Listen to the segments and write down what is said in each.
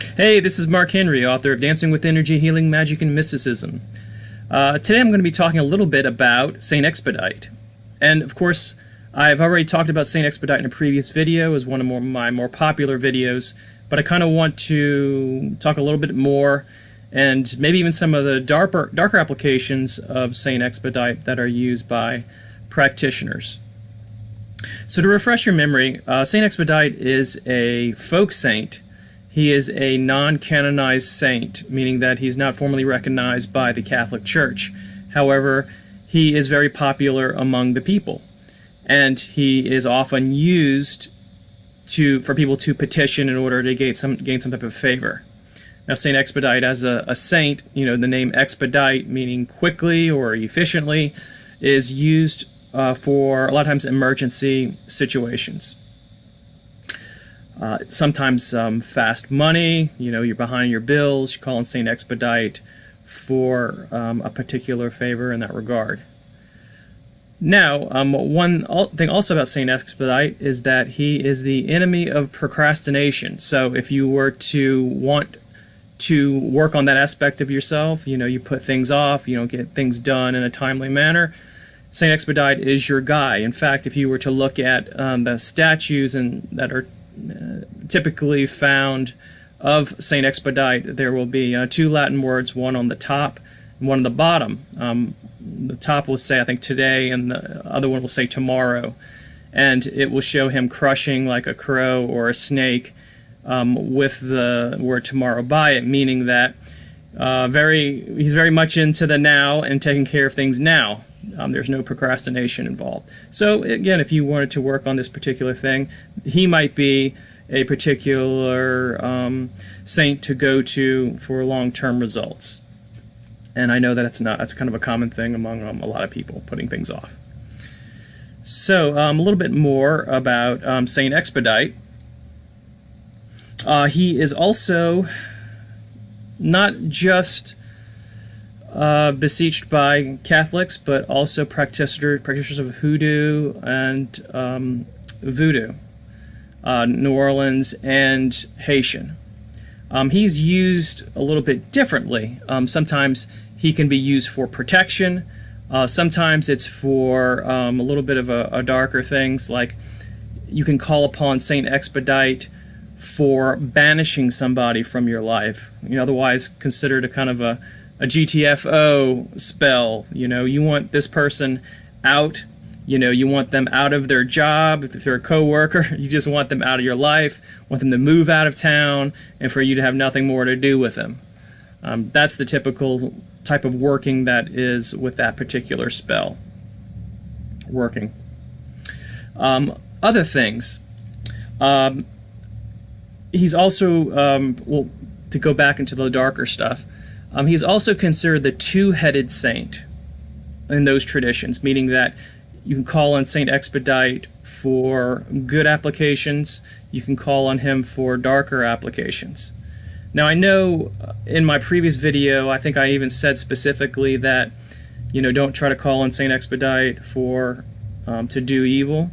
Hey, this is Mark Henry, author of Dancing with Energy, Healing, Magic, and Mysticism. Today I'm going to be talking a little bit about Saint Expedite. And of course, I've already talked about Saint Expedite in a previous video as one of my more popular videos, but I kind of want to talk a little bit more and maybe even some of the darker applications of Saint Expedite that are used by practitioners. So to refresh your memory, Saint Expedite is a folk saint. He is a non-canonized saint, meaning that he's not formally recognized by the Catholic Church. However, he is very popular among the people, and he is often used for people to petition in order to gain some type of favor. Now, Saint Expedite, as a saint, the name Expedite, meaning quickly or efficiently, is used for a lot of times emergency situations. Sometimes fast money, you're behind your bills, you call on Saint Expedite for a particular favor in that regard. Now, one thing also about Saint Expedite is that he is the enemy of procrastination. So if you were to want to work on that aspect of yourself, you put things off, you don't get things done in a timely manner, Saint Expedite is your guy. In fact, if you were to look at the statues that are typically found of Saint Expedite, there will be two Latin words, one on the top and one on the bottom. The top will say, I think, today, and the other one will say tomorrow. And it will show him crushing like a crow or a snake with the word tomorrow by it, meaning that he's very much into the now and taking care of things now. There's no procrastination involved. So again, if you wanted to work on this particular thing, he might be a particular saint to go to for long-term results. And I know that that's kind of a common thing among a lot of people, putting things off. So a little bit more about Saint Expedite. He is also not just beseeched by Catholics, but also practitioners of hoodoo and voodoo, New Orleans and Haitian. He's used a little bit differently. Sometimes he can be used for protection. Sometimes it's for a little bit of a darker things, like you can call upon Saint Expedite for banishing somebody from your life. Otherwise considered a kind of a GTFO spell. You want this person out. You want them out of their job. If they're a coworker, you just want them out of your life, want them to move out of town, and for you to have nothing more to do with them. That's the typical type of working that is with that particular spell. Working. Other things. He's also, to go back into the darker stuff, he's also considered the two-headed saint in those traditions, meaning that you can call on Saint Expedite for good applications, you can call on him for darker applications. Now, I know in my previous video, I think I even said specifically that, don't try to call on Saint Expedite for to do evil.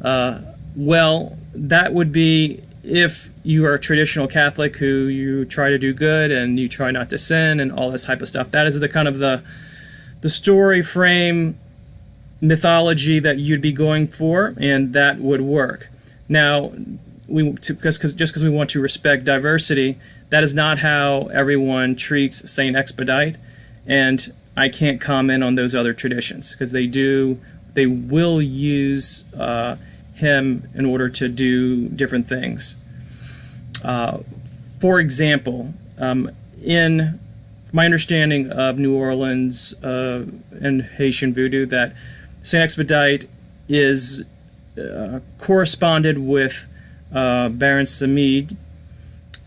Well, that would be if you are a traditional Catholic who you try to do good and you try not to sin and all this type of stuff. That is the kind of the story frame mythology that you'd be going for, and that would work. Now, just because we want to respect diversity, that is not how everyone treats Saint Expedite, and I can't comment on those other traditions because they will use him in order to do different things. For example, in my understanding of New Orleans and Haitian voodoo, that Saint Expedite is corresponded with Baron Samedi,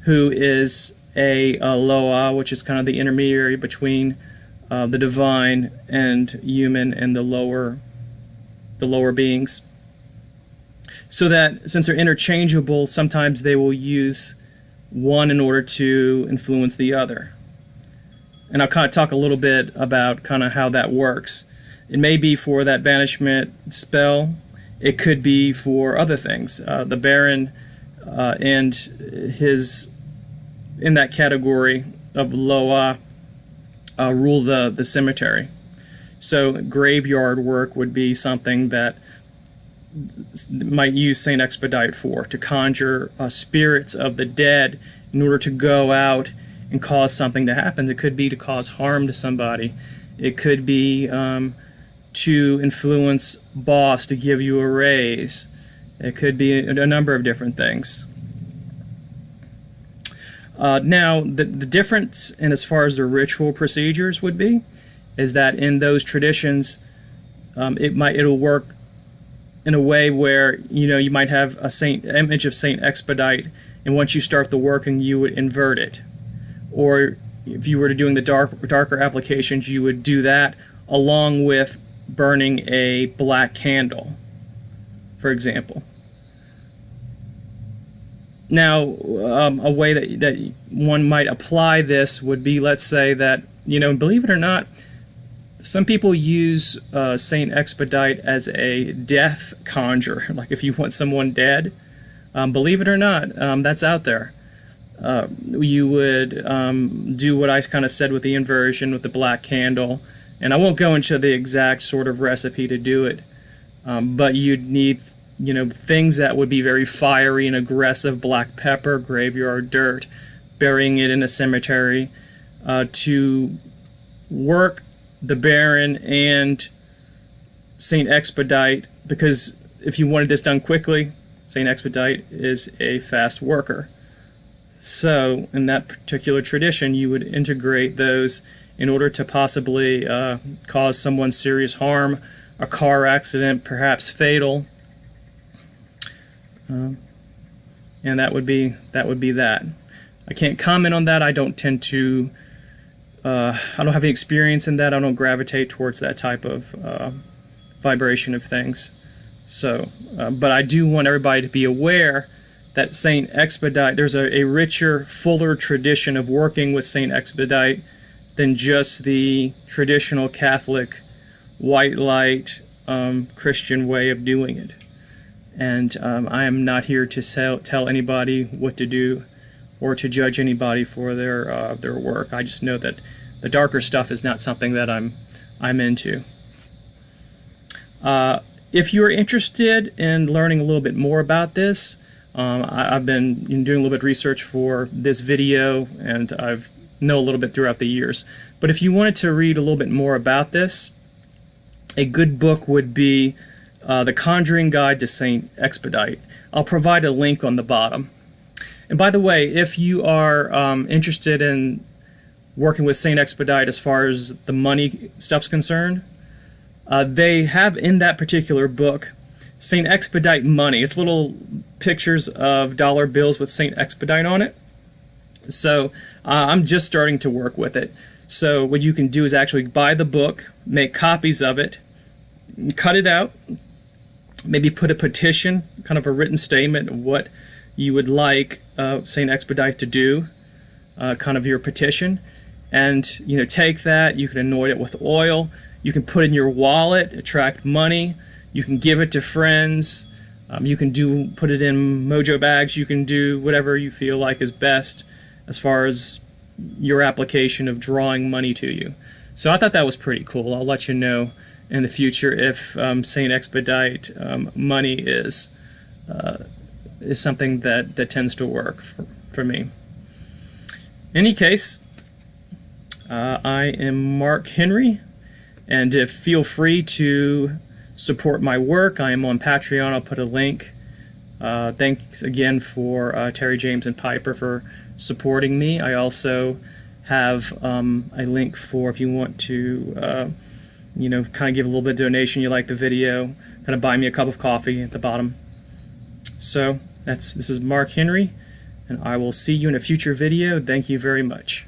who is a Loa, which is kind of the intermediary between the divine and human and the lower beings. So that since they're interchangeable, sometimes they will use one in order to influence the other. And I'll kind of talk a little bit about kind of how that works. It may be for that banishment spell. It could be for other things. The Baron and his in that category of Loa rule the cemetery. So graveyard work would be something that might use Saint Expedite for, to conjure spirits of the dead in order to go out and cause something to happen. It could be to cause harm to somebody. It could be to influence boss to give you a raise. It could be a number of different things. Now, the difference in as far as the ritual procedures would be is that in those traditions, it'll work in a way where you might have image of Saint Expedite, and once you start the working, you would invert it. Or if you were to doing the darker applications, you would do that along with burning a black candle, for example. Now, a way that one might apply this would be, let's say that, believe it or not, some people use Saint Expedite as a death conjure, like if you want someone dead. Believe it or not, that's out there. You would do what I kind of said with the inversion, with the black candle, and I won't go into the exact sort of recipe to do it, but you'd need things that would be very fiery and aggressive: black pepper, graveyard dirt, burying it in a cemetery, to work the Baron and Saint Expedite, because if you wanted this done quickly, Saint Expedite is a fast worker. So in that particular tradition, you would integrate those in order to possibly cause someone serious harm, a car accident, perhaps fatal. And that would be that. I can't comment on that. I don't tend to I don't have any experience in that. I don't gravitate towards that type of vibration of things. So, but I do want everybody to be aware that Saint Expedite, there's a richer, fuller tradition of working with Saint Expedite than just the traditional Catholic white light Christian way of doing it. And I am not here to tell anybody what to do or to judge anybody for their work. I just know that the darker stuff is not something that I'm into. If you're interested in learning a little bit more about this, I've been doing a little bit of research for this video, and I've know a little bit throughout the years. But if you wanted to read a little bit more about this, a good book would be The Conjuring Guide to Saint Expedite. I'll provide a link on the bottom. And by the way, if you are interested in working with Saint Expedite as far as the money stuff's concerned, they have in that particular book Saint Expedite money. It's little pictures of dollar bills with Saint Expedite on it. So I'm just starting to work with it. So what you can do is actually buy the book, make copies of it, cut it out, maybe put a petition, kind of a written statement of what you would like Saint Expedite to do, kind of your petition, and take that. You can anoint it with oil. You can put it in your wallet, attract money. You can give it to friends. You can put it in mojo bags. You can do whatever you feel like is best as far as your application of drawing money to you. So I thought that was pretty cool. I'll let you know in the future if Saint Expedite money is something that tends to work for me. In any case, I am Mark Henry, and feel free to support my work. I am on Patreon. I'll put a link. Thanks again for Terry, James, and Piper for supporting me. I also have a link for if you want to kind of give a little bit of donation, you like the video, kind of buy me a cup of coffee at the bottom. So this is Mark Henry, and I will see you in a future video. Thank you very much.